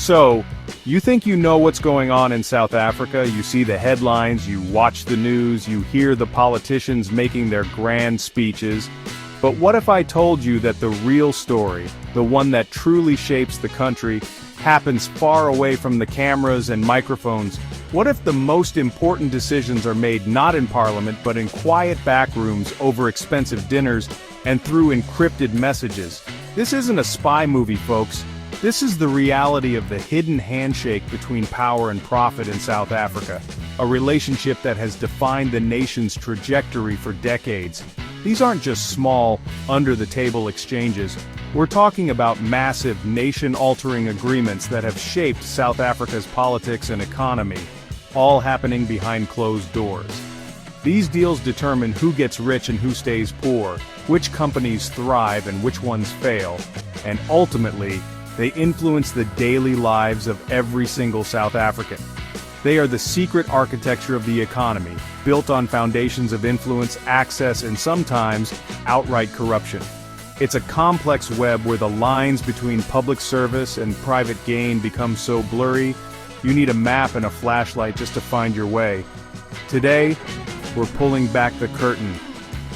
So, you think you know what's going on in South Africa, you see the headlines, you watch the news, you hear the politicians making their grand speeches. But what if I told you that the real story, the one that truly shapes the country, happens far away from the cameras and microphones? What if the most important decisions are made not in Parliament but in quiet back rooms over expensive dinners and through encrypted messages? This isn't a spy movie, folks. This is the reality of the hidden handshake between power and profit in South Africa, a relationship that has defined the nation's trajectory for decades. These aren't just small, under-the-table exchanges. We're talking about massive, nation-altering agreements that have shaped South Africa's politics and economy, all happening behind closed doors. These deals determine who gets rich and who stays poor, which companies thrive and which ones fail, and ultimately, they influence the daily lives of every single South African. They are the secret architecture of the economy, built on foundations of influence, access, and sometimes outright corruption. It's a complex web where the lines between public service and private gain become so blurry, you need a map and a flashlight just to find your way. Today, we're pulling back the curtain.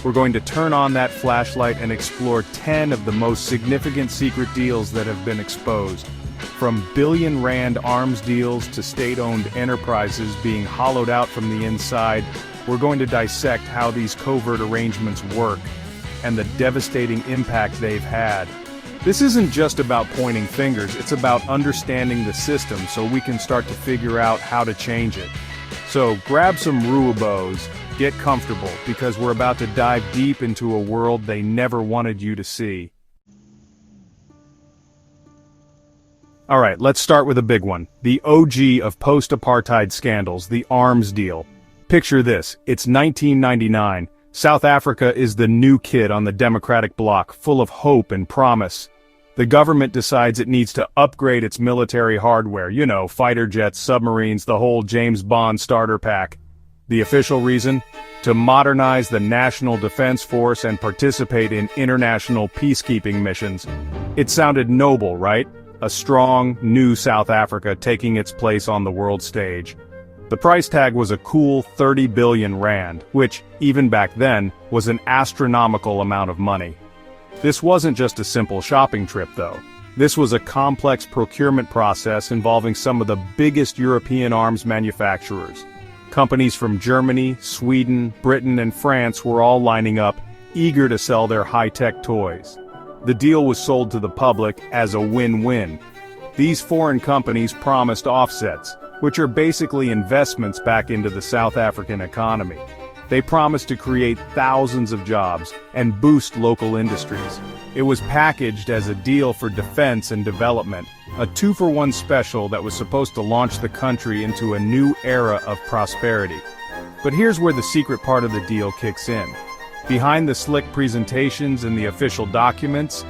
We're going to turn on that flashlight and explore 10 of the most significant secret deals that have been exposed. From billion-rand arms deals to state-owned enterprises being hollowed out from the inside, we're going to dissect how these covert arrangements work and the devastating impact they've had. This isn't just about pointing fingers, it's about understanding the system so we can start to figure out how to change it. So grab some Ruabos, get comfortable, because we're about to dive deep into a world they never wanted you to see. Alright, let's start with a big one. The OG of post-apartheid scandals, the arms deal. Picture this, it's 1999. South Africa is the new kid on the democratic bloc, full of hope and promise. The government decides it needs to upgrade its military hardware, you know, fighter jets, submarines, the whole James Bond starter pack. The official reason? To modernize the National Defense Force and participate in international peacekeeping missions. It sounded noble, right? A strong, new South Africa taking its place on the world stage. The price tag was a cool 30 billion rand, which, even back then, was an astronomical amount of money. This wasn't just a simple shopping trip, though. This was a complex procurement process involving some of the biggest European arms manufacturers. Companies from Germany, Sweden, Britain, and France were all lining up, eager to sell their high-tech toys. The deal was sold to the public as a win-win. These foreign companies promised offsets, which are basically investments back into the South African economy. They promised to create thousands of jobs and boost local industries. It was packaged as a deal for defense and development, a two-for-one special that was supposed to launch the country into a new era of prosperity. But here's where the secret part of the deal kicks in. Behind the slick presentations and the official documents,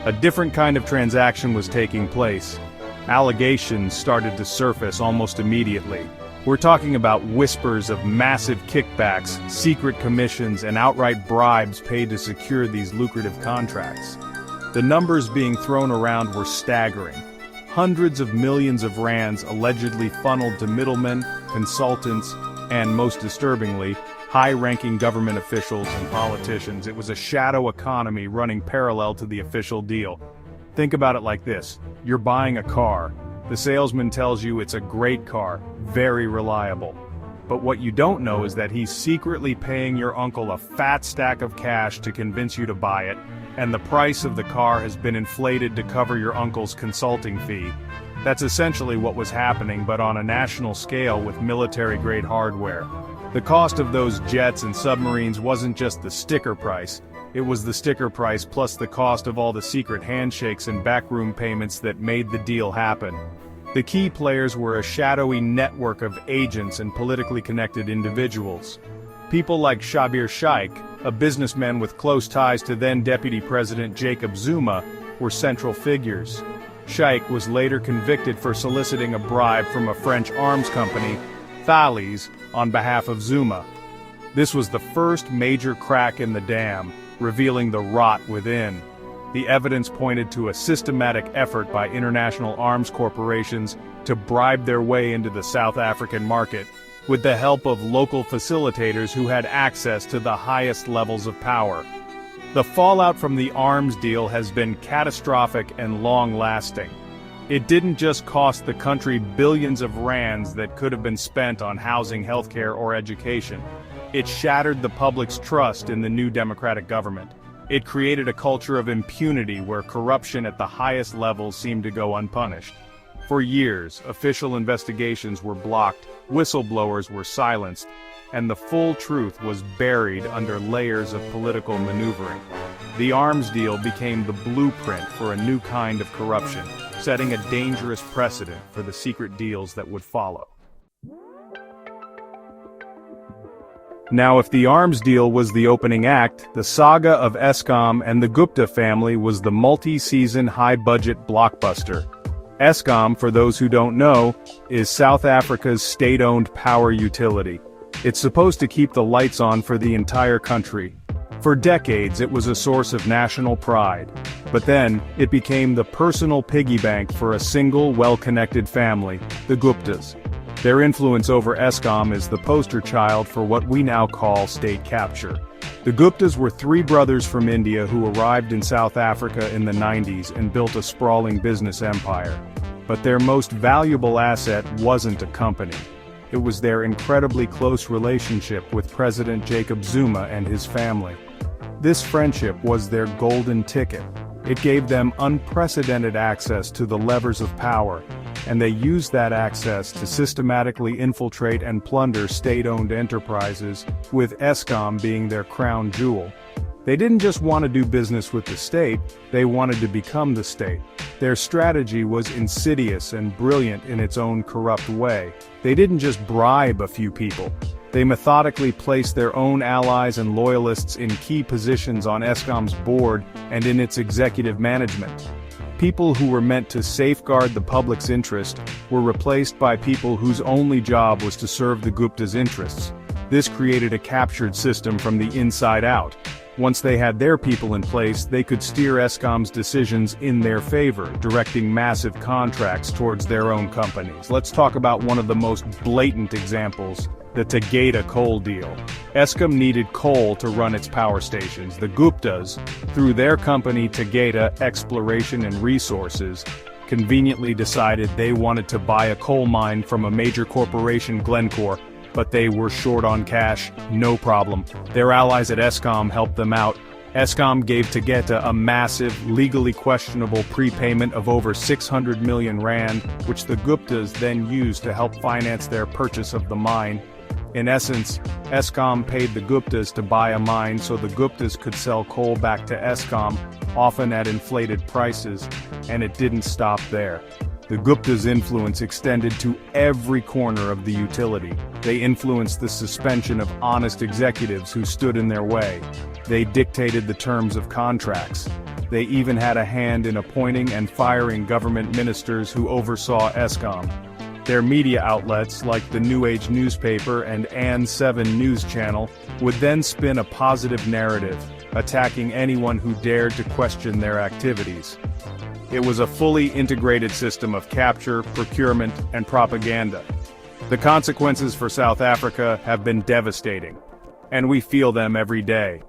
a different kind of transaction was taking place. Allegations started to surface almost immediately. We're talking about whispers of massive kickbacks, secret commissions, and outright bribes paid to secure these lucrative contracts. The numbers being thrown around were staggering. Hundreds of millions of rands allegedly funneled to middlemen, consultants, and, most disturbingly, high-ranking government officials and politicians. It was a shadow economy running parallel to the official deal. Think about it like this. You're buying a car. The salesman tells you it's a great car, very reliable. But what you don't know is that he's secretly paying your uncle a fat stack of cash to convince you to buy it, and the price of the car has been inflated to cover your uncle's consulting fee. That's essentially what was happening, but on a national scale with military-grade hardware. The cost of those jets and submarines wasn't just the sticker price. It was the sticker price plus the cost of all the secret handshakes and backroom payments that made the deal happen. The key players were a shadowy network of agents and politically connected individuals. People like Schabir Shaik, a businessman with close ties to then-Deputy President Jacob Zuma, were central figures. Shaik was later convicted for soliciting a bribe from a French arms company, Thalys, on behalf of Zuma. This was the first major crack in the dam, revealing the rot within. The evidence pointed to a systematic effort by international arms corporations to bribe their way into the South African market, with the help of local facilitators who had access to the highest levels of power. The fallout from the arms deal has been catastrophic and long-lasting. It didn't just cost the country billions of rands that could have been spent on housing, healthcare, or education. It shattered the public's trust in the new democratic government. It created a culture of impunity where corruption at the highest levels seemed to go unpunished. For years, official investigations were blocked, whistleblowers were silenced, and the full truth was buried under layers of political maneuvering. The arms deal became the blueprint for a new kind of corruption, setting a dangerous precedent for the secret deals that would follow. Now, if the arms deal was the opening act, the saga of Eskom and the Gupta family was the multi-season high-budget blockbuster. Eskom, for those who don't know, is South Africa's state-owned power utility. It's supposed to keep the lights on for the entire country. For decades, it was a source of national pride. But then, it became the personal piggy bank for a single, well-connected family, the Guptas. Their influence over Eskom is the poster child for what we now call state capture. The Guptas were three brothers from India who arrived in South Africa in the 90s and built a sprawling business empire. But their most valuable asset wasn't a company. It was their incredibly close relationship with President Jacob Zuma and his family. This friendship was their golden ticket. It gave them unprecedented access to the levers of power, and they used that access to systematically infiltrate and plunder state-owned enterprises, with Eskom being their crown jewel. They didn't just want to do business with the state, they wanted to become the state. Their strategy was insidious and brilliant in its own corrupt way. They didn't just bribe a few people. They methodically placed their own allies and loyalists in key positions on Eskom's board and in its executive management. People who were meant to safeguard the public's interest were replaced by people whose only job was to serve the Gupta's interests. This created a captured system from the inside out. Once they had their people in place, they could steer Eskom's decisions in their favor, directing massive contracts towards their own companies. Let's talk about one of the most blatant examples, the Tegeta coal deal. Eskom needed coal to run its power stations. The Guptas, through their company Tegeta Exploration and Resources, conveniently decided they wanted to buy a coal mine from a major corporation, Glencore, but they were short on cash. No problem. Their allies at Eskom helped them out. Eskom gave Tegeta a massive, legally questionable prepayment of over 600 million rand, which the Guptas then used to help finance their purchase of the mine. In essence, Eskom paid the Guptas to buy a mine so the Guptas could sell coal back to Eskom, often at inflated prices, and it didn't stop there. The Guptas' influence extended to every corner of the utility. They influenced the suspension of honest executives who stood in their way. They dictated the terms of contracts. They even had a hand in appointing and firing government ministers who oversaw Eskom. Their media outlets, like the New Age newspaper and An 7 news channel, would then spin a positive narrative, attacking anyone who dared to question their activities. It was a fully integrated system of capture, procurement, and propaganda. The consequences for South Africa have been devastating, and we feel them every day.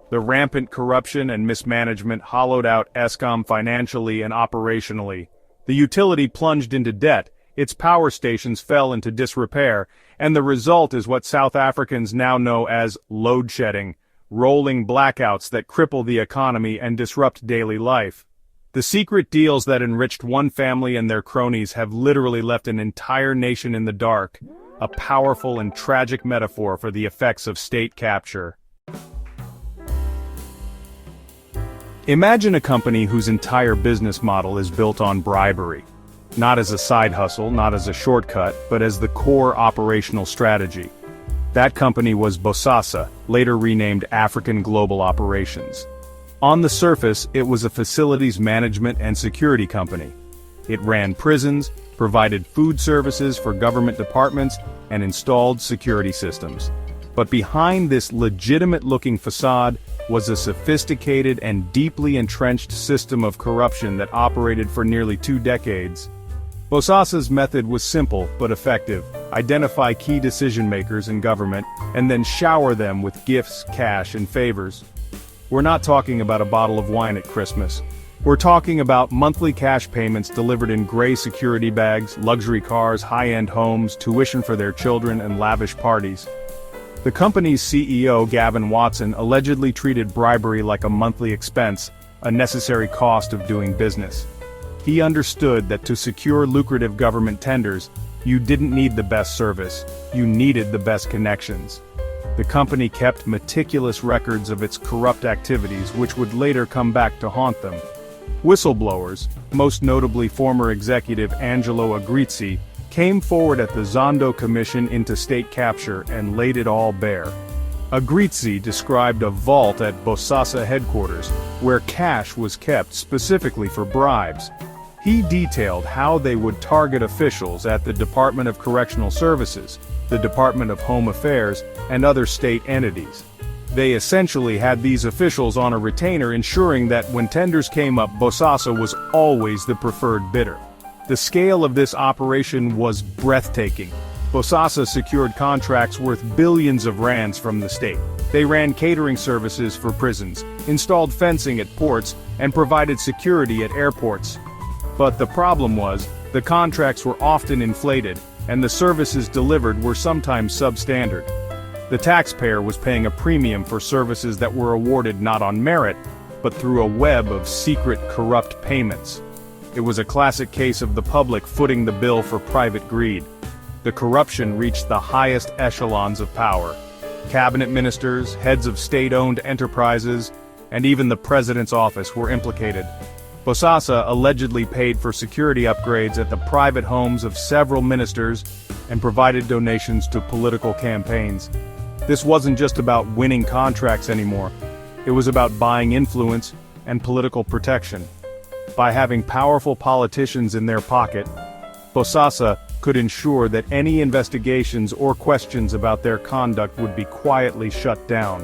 The rampant corruption and mismanagement hollowed out Eskom financially and operationally. The utility plunged into debt, its power stations fell into disrepair, and the result is what South Africans now know as load shedding, rolling blackouts that cripple the economy and disrupt daily life. The secret deals that enriched one family and their cronies have literally left an entire nation in the dark, a powerful and tragic metaphor for the effects of state capture. Imagine a company whose entire business model is built on bribery. Not as a side hustle, not as a shortcut, but as the core operational strategy. That company was Bosasa, later renamed African Global Operations. On the surface, it was a facilities management and security company. It ran prisons, provided food services for government departments, and installed security systems. But behind this legitimate-looking facade was a sophisticated and deeply entrenched system of corruption that operated for nearly 2 decades. Bossasa's method was simple but effective: identify key decision-makers in government, and then shower them with gifts, cash, and favors. We're not talking about a bottle of wine at Christmas. We're talking about monthly cash payments delivered in gray security bags, luxury cars, high-end homes, tuition for their children, and lavish parties. The company's CEO, Gavin Watson, allegedly treated bribery like a monthly expense, a necessary cost of doing business. He understood that to secure lucrative government tenders, you didn't need the best service, you needed the best connections. The company kept meticulous records of its corrupt activities, which would later come back to haunt them. Whistleblowers, most notably former executive Angelo Agrizzi, came forward at the Zondo Commission into state capture and laid it all bare. Agrizzi described a vault at Bossasa headquarters, where cash was kept specifically for bribes. He detailed how they would target officials at the Department of Correctional Services, the Department of Home Affairs, and other state entities. They essentially had these officials on a retainer, ensuring that when tenders came up, Bossasa was always the preferred bidder. The scale of this operation was breathtaking. Bossasa secured contracts worth billions of rands from the state. They ran catering services for prisons, installed fencing at ports, and provided security at airports. But the problem was, the contracts were often inflated, and the services delivered were sometimes substandard. The taxpayer was paying a premium for services that were awarded not on merit, but through a web of secret corrupt payments. It was a classic case of the public footing the bill for private greed. The corruption reached the highest echelons of power. Cabinet ministers, heads of state-owned enterprises, and even the president's office were implicated. Bossasa allegedly paid for security upgrades at the private homes of several ministers and provided donations to political campaigns. This wasn't just about winning contracts anymore. It was about buying influence and political protection. By having powerful politicians in their pocket, Bossasa could ensure that any investigations or questions about their conduct would be quietly shut down.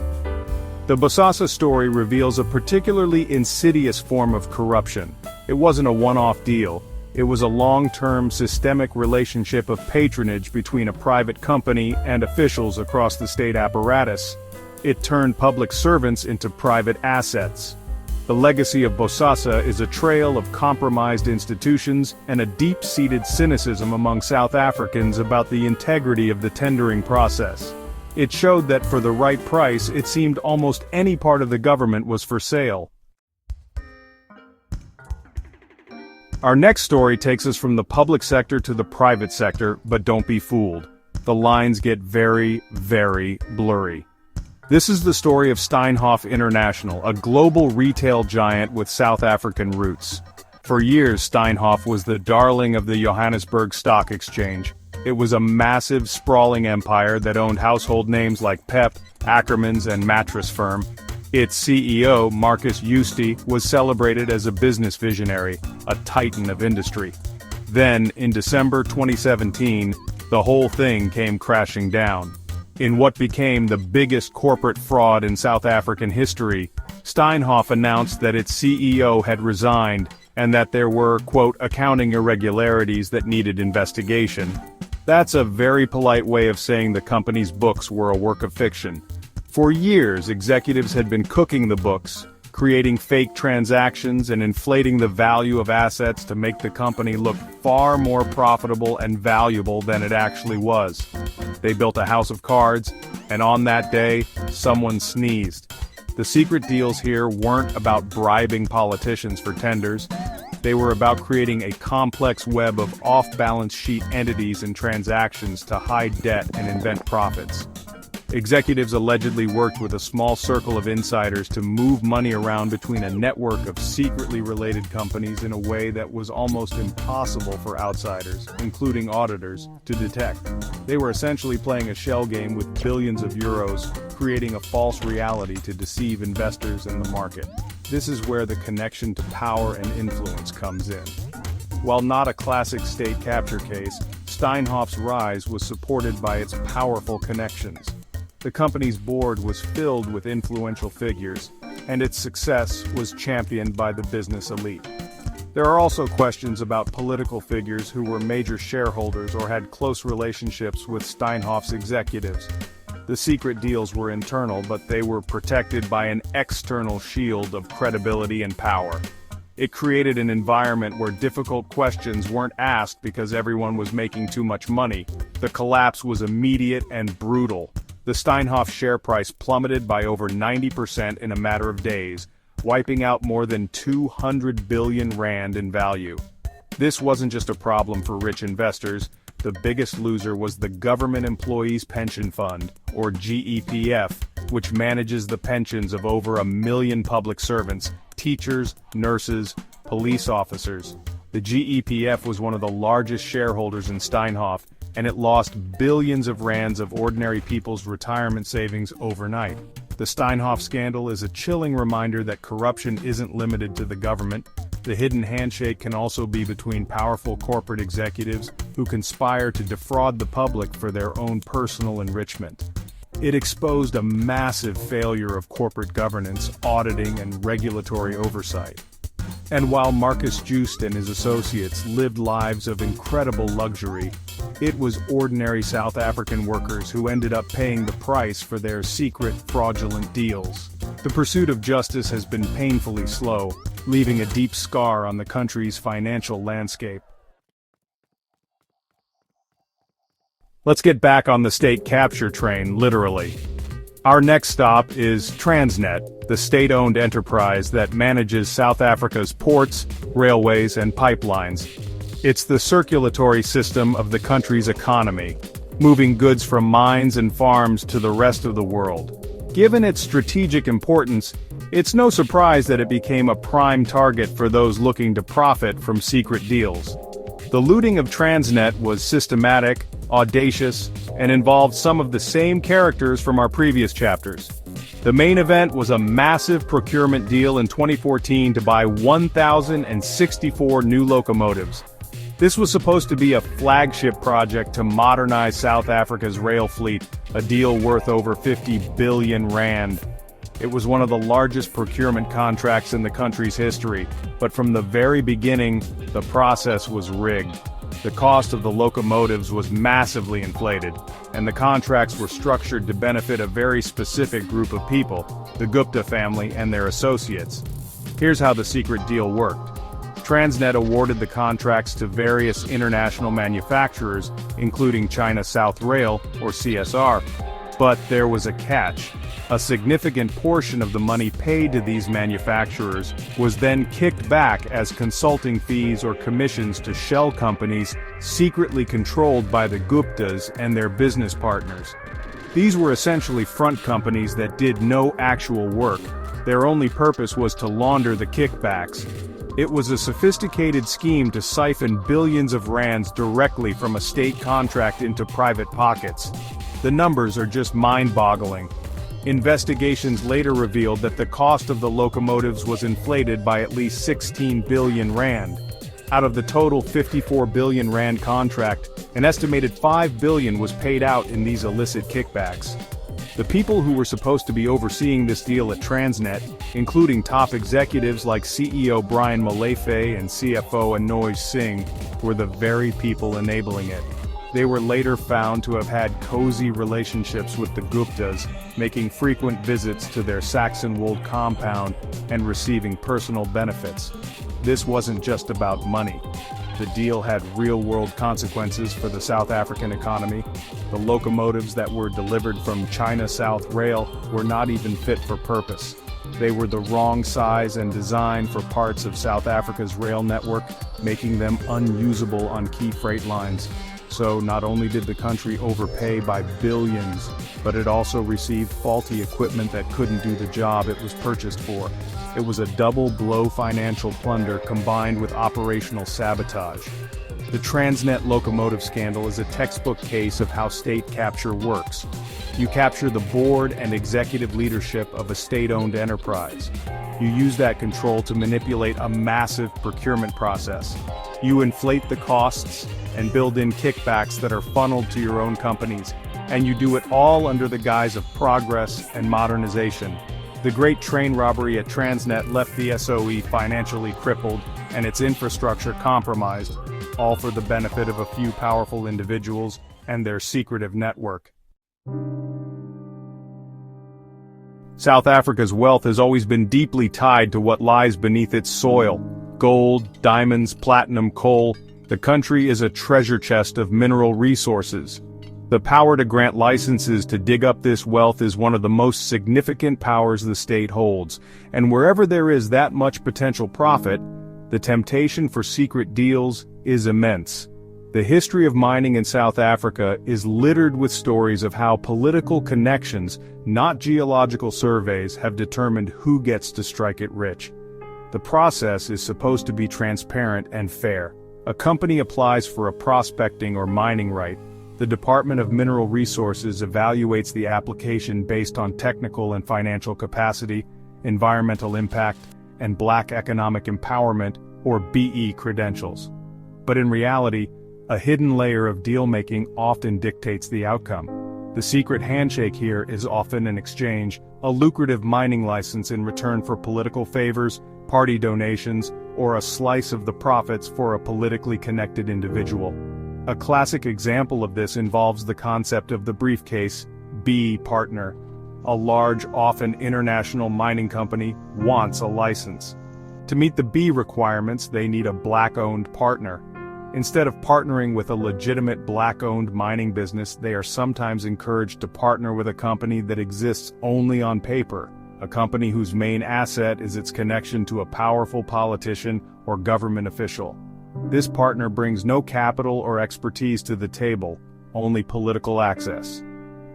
The Bossasa story reveals a particularly insidious form of corruption. It wasn't a one-off deal. It was a long-term systemic relationship of patronage between a private company and officials across the state apparatus. It turned public servants into private assets. The legacy of Bossasa is a trail of compromised institutions and a deep-seated cynicism among South Africans about the integrity of the tendering process. It showed that for the right price, it seemed almost any part of the government was for sale. Our next story takes us from the public sector to the private sector, but don't be fooled. The lines get very, very blurry. This is the story of Steinhoff International, a global retail giant with South African roots. For years, Steinhoff was the darling of the Johannesburg Stock Exchange. It was a massive, sprawling empire that owned household names like Pep, Ackermans, and Mattress Firm. Its CEO, Marcus Euste, was celebrated as a business visionary, a titan of industry. Then, in December 2017, the whole thing came crashing down. In what became the biggest corporate fraud in South African history, Steinhoff announced that its CEO had resigned and that there were, quote, accounting irregularities that needed investigation. That's a very polite way of saying the company's books were a work of fiction. For years, executives had been cooking the books, creating fake transactions and inflating the value of assets to make the company look far more profitable and valuable than it actually was. They built a house of cards, and on that day, someone sneezed. The secret deals here weren't about bribing politicians for tenders. They were about creating a complex web of off-balance sheet entities and transactions to hide debt and invent profits. Executives allegedly worked with a small circle of insiders to move money around between a network of secretly related companies in a way that was almost impossible for outsiders, including auditors, to detect. They were essentially playing a shell game with billions of euros, creating a false reality to deceive investors and the market. This is where the connection to power and influence comes in. While not a classic state capture case, Steinhoff's rise was supported by its powerful connections. The company's board was filled with influential figures, and its success was championed by the business elite. There are also questions about political figures who were major shareholders or had close relationships with Steinhoff's executives. The secret deals were internal, but they were protected by an external shield of credibility and power. It created an environment where difficult questions weren't asked because everyone was making too much money. The collapse was immediate and brutal. The Steinhoff share price plummeted by over 90% in a matter of days, wiping out more than 200 billion rand in value. This wasn't just a problem for rich investors. The biggest loser was the Government Employees Pension Fund, or GEPF, which manages the pensions of over 1 million public servants, teachers, nurses, police officers. The GEPF was one of the largest shareholders in Steinhoff, and it lost billions of rands of ordinary people's retirement savings overnight. The Steinhoff scandal is a chilling reminder that corruption isn't limited to the government. The hidden handshake can also be between powerful corporate executives who conspire to defraud the public for their own personal enrichment. It exposed a massive failure of corporate governance, auditing, and regulatory oversight. And while Marcus Joost and his associates lived lives of incredible luxury, it was ordinary South African workers who ended up paying the price for their secret, fraudulent deals. The pursuit of justice has been painfully slow, leaving a deep scar on the country's financial landscape. Let's get back on the state capture train, literally. Our next stop is Transnet, the state-owned enterprise that manages South Africa's ports, railways, and pipelines. It's the circulatory system of the country's economy, moving goods from mines and farms to the rest of the world. Given its strategic importance, it's no surprise that it became a prime target for those looking to profit from secret deals. The looting of Transnet was systematic, audacious, and involved some of the same characters from our previous chapters. The main event was a massive procurement deal in 2014 to buy 1,064 new locomotives. This was supposed to be a flagship project to modernize South Africa's rail fleet, a deal worth over 50 billion rand. It was one of the largest procurement contracts in the country's history, but from the very beginning, the process was rigged. The cost of the locomotives was massively inflated, and the contracts were structured to benefit a very specific group of people, the Gupta family and their associates. Here's how the secret deal worked. Transnet awarded the contracts to various international manufacturers, including China South Rail, or CSR. But there was a catch. A significant portion of the money paid to these manufacturers was then kicked back as consulting fees or commissions to shell companies secretly controlled by the Guptas and their business partners. These were essentially front companies that did no actual work. Their only purpose was to launder the kickbacks. It was a sophisticated scheme to siphon billions of rands directly from a state contract into private pockets. The numbers are just mind-boggling. Investigations later revealed that the cost of the locomotives was inflated by at least 16 billion rand. Out of the total 54 billion rand contract, an estimated 5 billion was paid out in these illicit kickbacks. The people who were supposed to be overseeing this deal at Transnet, including top executives like CEO Brian Molefe and CFO Anoj Singh, were the very people enabling it. They were later found to have had cozy relationships with the Guptas, making frequent visits to their Saxonwold compound and receiving personal benefits. This wasn't just about money. The deal had real-world consequences for the South African economy. The locomotives that were delivered from China South Rail were not even fit for purpose. They were the wrong size and design for parts of South Africa's rail network, making them unusable on key freight lines. So not only did the country overpay by billions, but it also received faulty equipment that couldn't do the job it was purchased for. It was a double-blow financial plunder combined with operational sabotage. The Transnet locomotive scandal is a textbook case of how state capture works. You capture the board and executive leadership of a state-owned enterprise. You use that control to manipulate a massive procurement process. You inflate the costs and build in kickbacks that are funneled to your own companies. And you do it all under the guise of progress and modernization. The great train robbery at Transnet left the SOE financially crippled and its infrastructure compromised, all for the benefit of a few powerful individuals and their secretive network. South Africa's wealth has always been deeply tied to what lies beneath its soil. Gold, diamonds, platinum, coal. The country is a treasure chest of mineral resources. The power to grant licenses to dig up this wealth is one of the most significant powers the state holds, and wherever there is that much potential profit, the temptation for secret deals is immense. The history of mining in South Africa is littered with stories of how political connections, not geological surveys, have determined who gets to strike it rich. The process is supposed to be transparent and fair. A company applies for a prospecting or mining right. The Department of Mineral Resources evaluates the application based on technical and financial capacity, environmental impact, and Black Economic Empowerment, or BE credentials. But in reality, a hidden layer of deal-making often dictates the outcome. The secret handshake here is often an exchange, a lucrative mining license in return for political favors, party donations, or a slice of the profits for a politically connected individual. A classic example of this involves the concept of the briefcase B partner. A large, often international mining company wants a license. To meet the B requirements, they need a Black-owned partner. Instead of partnering with a legitimate Black-owned mining business, they are sometimes encouraged to partner with a company that exists only on paper, a company whose main asset is its connection to a powerful politician or government official. This partner brings no capital or expertise to the table, only political access.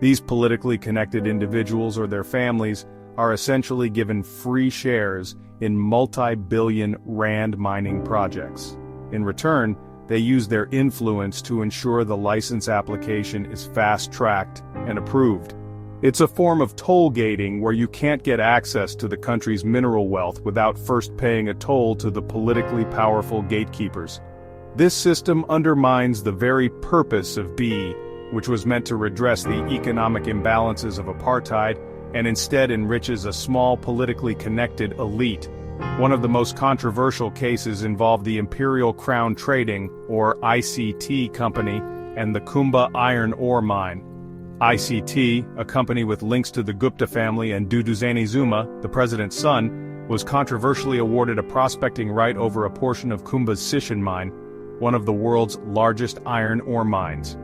These politically connected individuals or their families are essentially given free shares in multi-billion rand mining projects. In return, they use their influence to ensure the license application is fast-tracked and approved. It's a form of toll gating where you can't get access to the country's mineral wealth without first paying a toll to the politically powerful gatekeepers. This system undermines the very purpose of BE, which was meant to redress the economic imbalances of apartheid, and instead enriches a small politically connected elite. One of the most controversial cases involved the Imperial Crown Trading, or ICT company, and the Kumba iron ore mine. ICT, a company with links to the Gupta family and Duduzane Zuma, the president's son, was controversially awarded a prospecting right over a portion of Kumba's Sishen mine, one of the world's largest iron ore mines.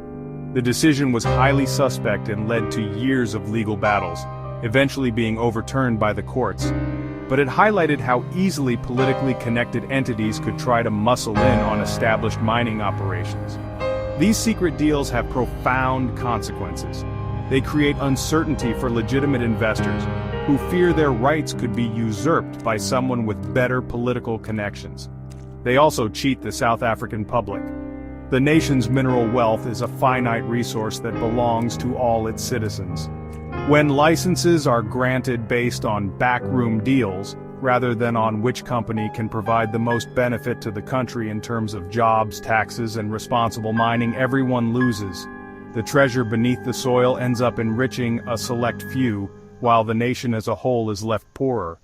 The decision was highly suspect and led to years of legal battles, eventually being overturned by the courts. But it highlighted how easily politically connected entities could try to muscle in on established mining operations. These secret deals have profound consequences. They create uncertainty for legitimate investors, who fear their rights could be usurped by someone with better political connections. They also cheat the South African public. The nation's mineral wealth is a finite resource that belongs to all its citizens. When licenses are granted based on backroom deals, rather than on which company can provide the most benefit to the country in terms of jobs, taxes, and responsible mining, everyone loses. The treasure beneath the soil ends up enriching a select few, while the nation as a whole is left poorer.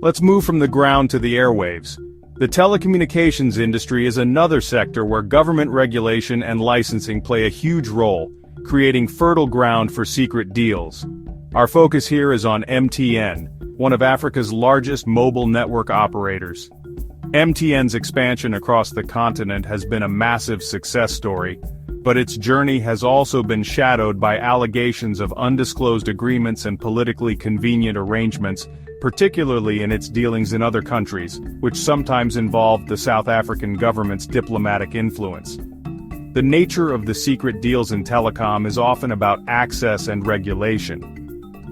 Let's move from the ground to the airwaves. The telecommunications industry is another sector where government regulation and licensing play a huge role, creating fertile ground for secret deals. Our focus here is on MTN, one of Africa's largest mobile network operators. MTN's expansion across the continent has been a massive success story, but its journey has also been shadowed by allegations of undisclosed agreements and politically convenient arrangements, particularly in its dealings in other countries, which sometimes involved the South African government's diplomatic influence. The nature of the secret deals in telecom is often about access and regulation.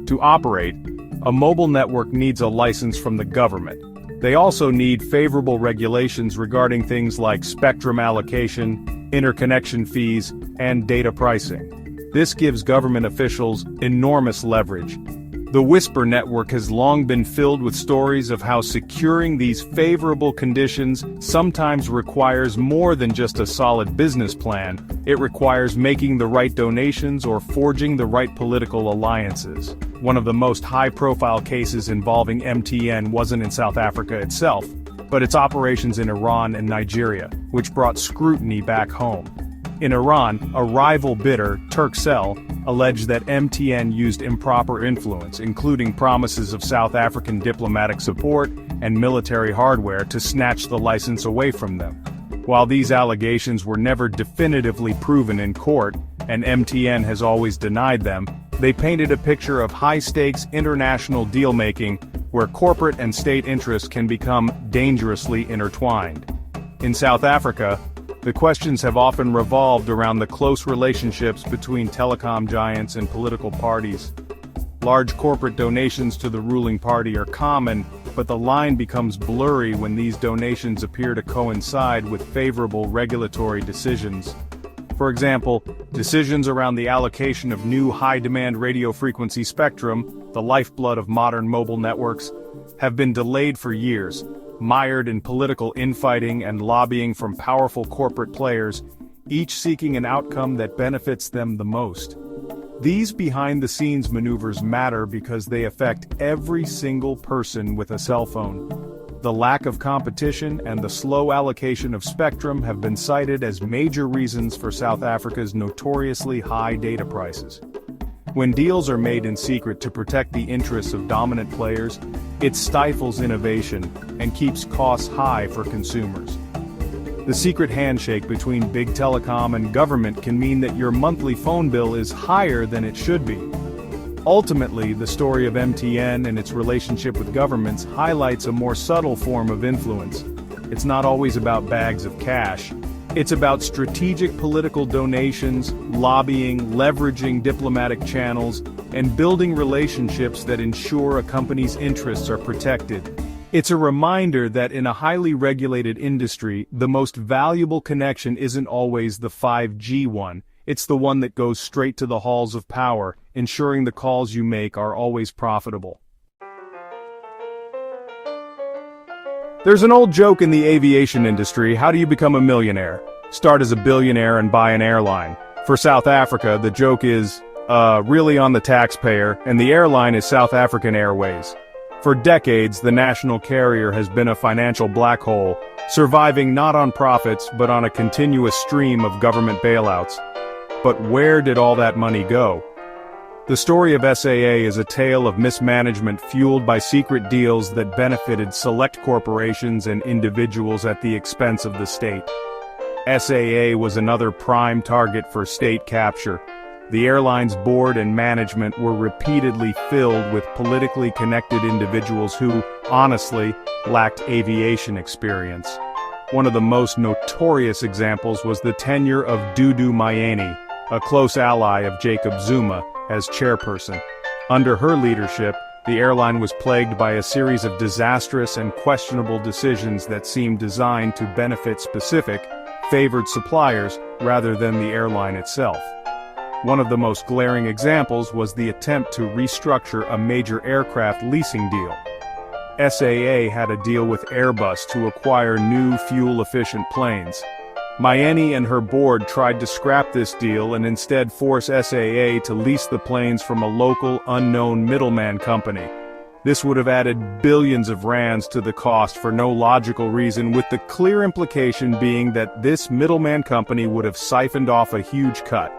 To operate, a mobile network needs a license from the government. They also need favorable regulations regarding things like spectrum allocation, interconnection fees, and data pricing. This gives government officials enormous leverage. The Whisper network has long been filled with stories of how securing these favorable conditions sometimes requires more than just a solid business plan. It requires making the right donations or forging the right political alliances. One of the most high-profile cases involving MTN wasn't in South Africa itself, but its operations in Iran and Nigeria, which brought scrutiny back home. In Iran, a rival bidder, Turkcell, alleged that MTN used improper influence, including promises of South African diplomatic support and military hardware, to snatch the license away from them. While these allegations were never definitively proven in court, and MTN has always denied them, they painted a picture of high-stakes international deal-making where corporate and state interests can become dangerously intertwined. In South Africa, the questions have often revolved around the close relationships between telecom giants and political parties. Large corporate donations to the ruling party are common, but the line becomes blurry when these donations appear to coincide with favorable regulatory decisions. For example, decisions around the allocation of new high-demand radio frequency spectrum, the lifeblood of modern mobile networks, have been delayed for years, mired in political infighting and lobbying from powerful corporate players, each seeking an outcome that benefits them the most. These behind-the-scenes maneuvers matter because they affect every single person with a cell phone. The lack of competition and the slow allocation of spectrum have been cited as major reasons for South Africa's notoriously high data prices. When deals are made in secret to protect the interests of dominant players, it stifles innovation and keeps costs high for consumers. The secret handshake between big telecom and government can mean that your monthly phone bill is higher than it should be. Ultimately, the story of MTN and its relationship with governments highlights a more subtle form of influence. It's not always about bags of cash. It's about strategic political donations, lobbying, leveraging diplomatic channels, and building relationships that ensure a company's interests are protected. It's a reminder that in a highly regulated industry, the most valuable connection isn't always the 5G one. It's the one that goes straight to the halls of power, ensuring the calls you make are always profitable. There's an old joke in the aviation industry: how do you become a millionaire? Start as a billionaire and buy an airline. For South Africa, the joke is, really on the taxpayer, and the airline is South African Airways. For decades, the national carrier has been a financial black hole, surviving not on profits but on a continuous stream of government bailouts. But where did all that money go? The story of SAA is a tale of mismanagement fueled by secret deals that benefited select corporations and individuals at the expense of the state. SAA was another prime target for state capture. The airline's board and management were repeatedly filled with politically connected individuals who, honestly, lacked aviation experience. One of the most notorious examples was the tenure of Dudu Myeni, a close ally of Jacob Zuma, as chairperson. Under her leadership, the airline was plagued by a series of disastrous and questionable decisions that seemed designed to benefit specific, favored suppliers rather than the airline itself. One of the most glaring examples was the attempt to restructure a major aircraft leasing deal. SAA had a deal with Airbus to acquire new fuel-efficient planes. Myeni and her board tried to scrap this deal and instead force SAA to lease the planes from a local, unknown middleman company. This would have added billions of rands to the cost for no logical reason, with the clear implication being that this middleman company would have siphoned off a huge cut.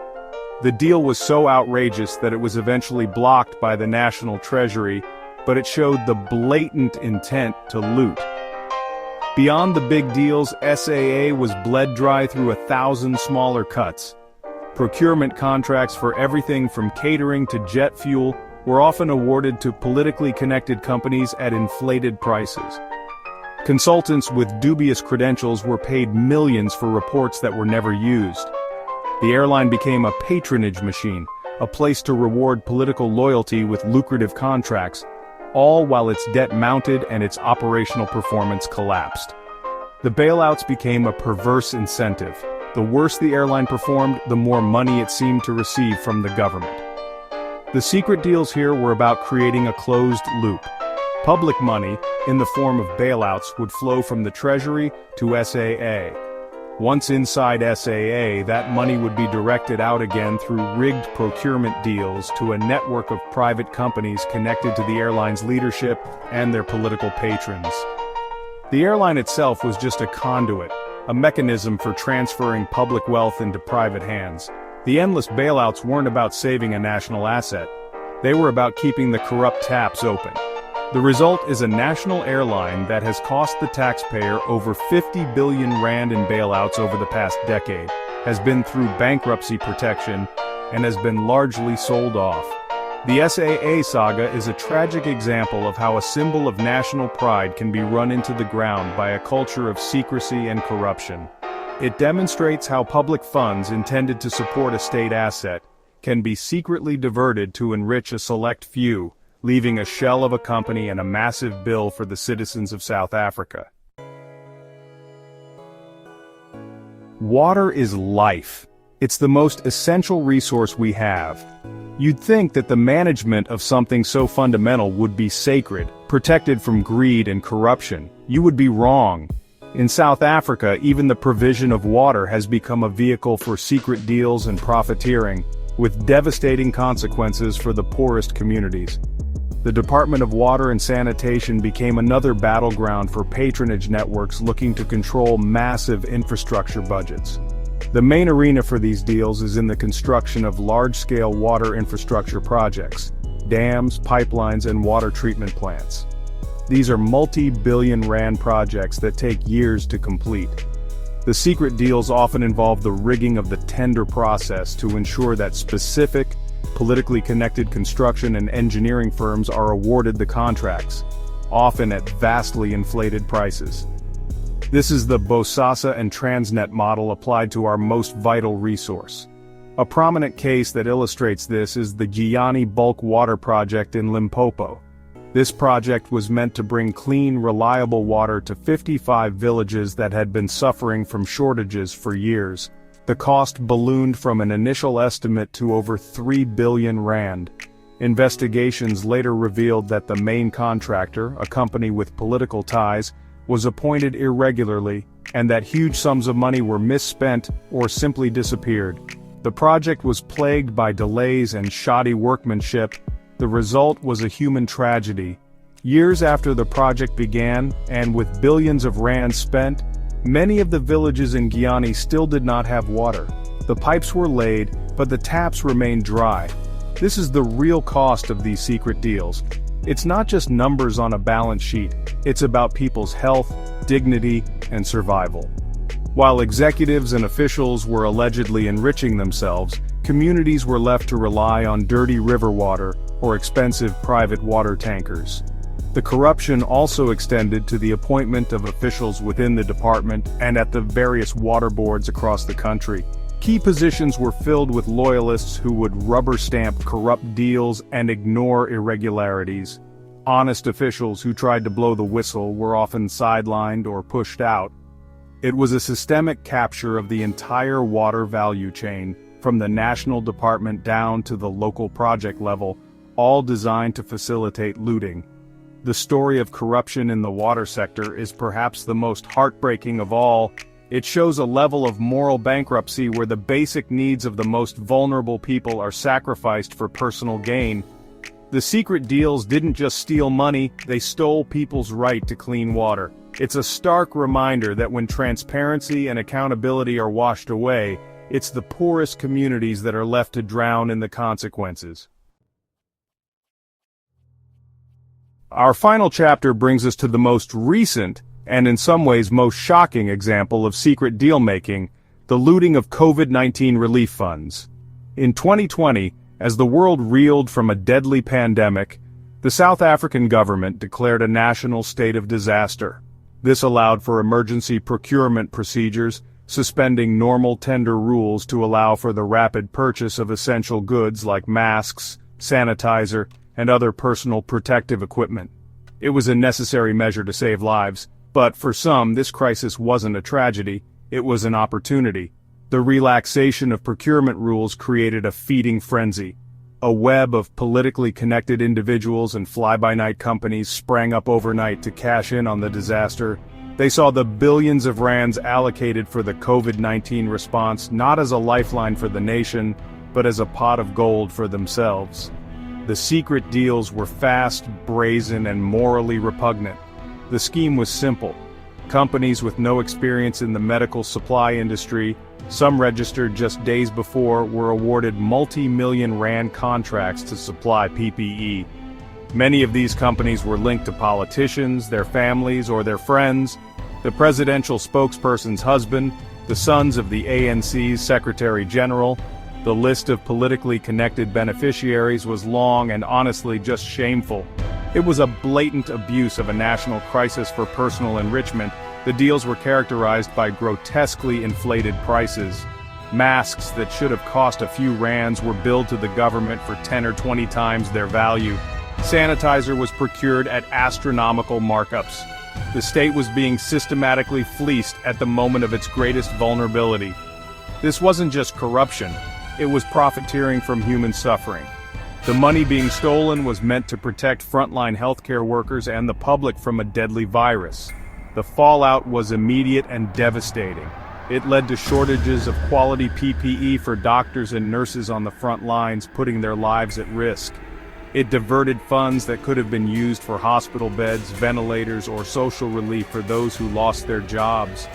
The deal was so outrageous that it was eventually blocked by the National Treasury, but it showed the blatant intent to loot. Beyond the big deals, SAA was bled dry through 1,000 smaller cuts. Procurement contracts for everything from catering to jet fuel were often awarded to politically connected companies at inflated prices. Consultants with dubious credentials were paid millions for reports that were never used. The airline became a patronage machine, a place to reward political loyalty with lucrative contracts, all while its debt mounted and its operational performance collapsed. The bailouts became a perverse incentive. The worse the airline performed, the more money it seemed to receive from the government. The secret deals here were about creating a closed loop. Public money, in the form of bailouts, would flow from the Treasury to SAA. Once inside SAA, that money would be directed out again through rigged procurement deals to a network of private companies connected to the airline's leadership and their political patrons. The airline itself was just a conduit, a mechanism for transferring public wealth into private hands. The endless bailouts weren't about saving a national asset. They were about keeping the corrupt taps open. The result is a national airline that has cost the taxpayer over 50 billion rand in bailouts over the past decade, has been through bankruptcy protection, and has been largely sold off. The SAA saga is a tragic example of how a symbol of national pride can be run into the ground by a culture of secrecy and corruption. It demonstrates how public funds intended to support a state asset can be secretly diverted to enrich a select few, leaving a shell of a company and a massive bill for the citizens of South Africa. Water is life. It's the most essential resource we have. You'd think that the management of something so fundamental would be sacred, protected from greed and corruption. You would be wrong. In South Africa, even the provision of water has become a vehicle for secret deals and profiteering, with devastating consequences for the poorest communities. The Department of Water and Sanitation became another battleground for patronage networks looking to control massive infrastructure budgets. The main arena for these deals is in the construction of large-scale water infrastructure projects, dams, pipelines, and water treatment plants. These are multi-billion rand projects that take years to complete. The secret deals often involve the rigging of the tender process to ensure that specific, politically connected construction and engineering firms are awarded the contracts, often at vastly inflated prices. This is the Bosasa and Transnet model applied to our most vital resource. A prominent case that illustrates this is the Giyani Bulk Water Project in Limpopo. This project was meant to bring clean, reliable water to 55 villages that had been suffering from shortages for years. The cost ballooned from an initial estimate to over 3 billion rand. Investigations later revealed that the main contractor, a company with political ties, was appointed irregularly, and that huge sums of money were misspent or simply disappeared. The project was plagued by delays and shoddy workmanship. The result was a human tragedy. Years after the project began, and with billions of rands spent, many of the villages in Giyani still did not have water. The pipes were laid, but the taps remained dry. This is the real cost of these secret deals. It's not just numbers on a balance sheet, it's about people's health, dignity, and survival. While executives and officials were allegedly enriching themselves, communities were left to rely on dirty river water or expensive private water tankers. The corruption also extended to the appointment of officials within the department and at the various water boards across the country. Key positions were filled with loyalists who would rubber-stamp corrupt deals and ignore irregularities. Honest officials who tried to blow the whistle were often sidelined or pushed out. It was a systemic capture of the entire water value chain, from the national department down to the local project level, all designed to facilitate looting. The story of corruption in the water sector is perhaps the most heartbreaking of all. It shows a level of moral bankruptcy where the basic needs of the most vulnerable people are sacrificed for personal gain. The secret deals didn't just steal money, they stole people's right to clean water. It's a stark reminder that when transparency and accountability are washed away, it's the poorest communities that are left to drown in the consequences. Our final chapter brings us to the most recent, and in some ways most shocking example of secret deal-making, the looting of COVID-19 relief funds. In 2020, as the world reeled from a deadly pandemic, the South African government declared a national state of disaster. This allowed for emergency procurement procedures, suspending normal tender rules to allow for the rapid purchase of essential goods like masks, sanitizer, and other personal protective equipment. It was a necessary measure to save lives, but for some this crisis wasn't a tragedy, it was an opportunity. The relaxation of procurement rules created a feeding frenzy. A web of politically connected individuals and fly-by-night companies sprang up overnight to cash in on the disaster. They saw the billions of rands allocated for the COVID-19 response not as a lifeline for the nation, but as a pot of gold for themselves. The secret deals were fast, brazen, and morally repugnant. The scheme was simple. Companies with no experience in the medical supply industry, some registered just days before, were awarded multi-million rand contracts to supply PPE. Many of these companies were linked to politicians, their families, or their friends, the presidential spokesperson's husband, the sons of the ANC's Secretary General. The list of politically connected beneficiaries was long and honestly just shameful. It was a blatant abuse of a national crisis for personal enrichment. The deals were characterized by grotesquely inflated prices. Masks that should have cost a few rands were billed to the government for 10 or 20 times their value. Sanitizer was procured at astronomical markups. The state was being systematically fleeced at the moment of its greatest vulnerability. This wasn't just corruption, it was profiteering from human suffering. The money being stolen was meant to protect frontline healthcare workers and the public from a deadly virus. The fallout was immediate and devastating. It led to shortages of quality PPE for doctors and nurses on the front lines, putting their lives at risk. It diverted funds that could have been used for hospital beds, ventilators, or social relief for those who lost their jobs.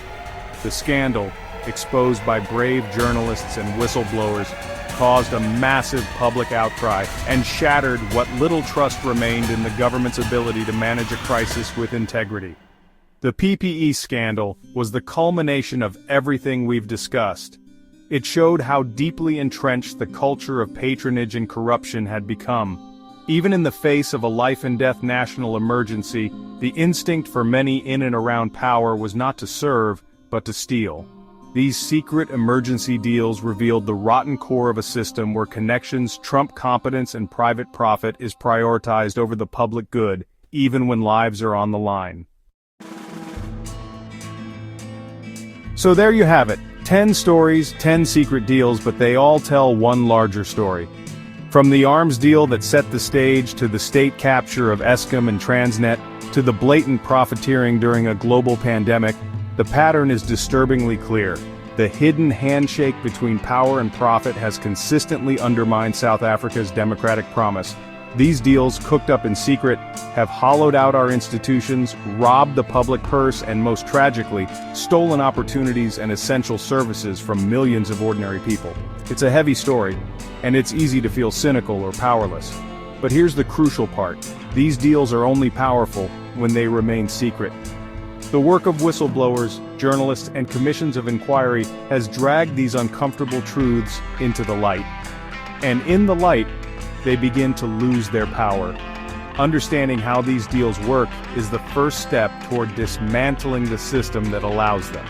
The scandal, exposed by brave journalists and whistleblowers, caused a massive public outcry and shattered what little trust remained in the government's ability to manage a crisis with integrity. The PPE scandal was the culmination of everything we've discussed. It showed how deeply entrenched the culture of patronage and corruption had become. Even in the face of a life-and-death national emergency, the instinct for many in and around power was not to serve, but to steal. These secret emergency deals revealed the rotten core of a system where connections trump competence and private profit is prioritized over the public good, even when lives are on the line. So there you have it, 10 stories, 10 secret deals, but they all tell one larger story. From the arms deal that set the stage to the state capture of Eskom and Transnet, to the blatant profiteering during a global pandemic, the pattern is disturbingly clear. The hidden handshake between power and profit has consistently undermined South Africa's democratic promise. These deals, cooked up in secret, have hollowed out our institutions, robbed the public purse, and most tragically, stolen opportunities and essential services from millions of ordinary people. It's a heavy story, and it's easy to feel cynical or powerless. But here's the crucial part. These deals are only powerful when they remain secret. The work of whistleblowers, journalists, and commissions of inquiry has dragged these uncomfortable truths into the light. And in the light, they begin to lose their power. Understanding how these deals work is the first step toward dismantling the system that allows them.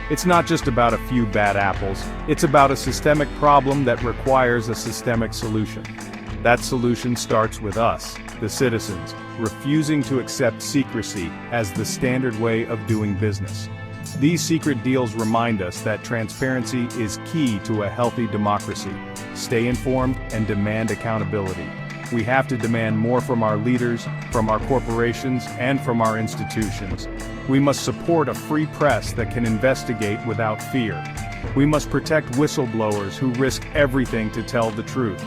It's not just about a few bad apples, it's about a systemic problem that requires a systemic solution. That solution starts with us, the citizens, refusing to accept secrecy as the standard way of doing business. These secret deals remind us that transparency is key to a healthy democracy. Stay informed and demand accountability. We have to demand more from our leaders, from our corporations, and from our institutions. We must support a free press that can investigate without fear. We must protect whistleblowers who risk everything to tell the truth.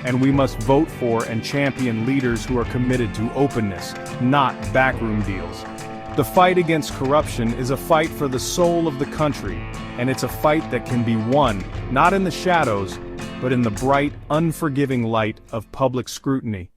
And we must vote for and champion leaders who are committed to openness, not backroom deals. The fight against corruption is a fight for the soul of the country, and it's a fight that can be won, not in the shadows, but in the bright, unforgiving light of public scrutiny.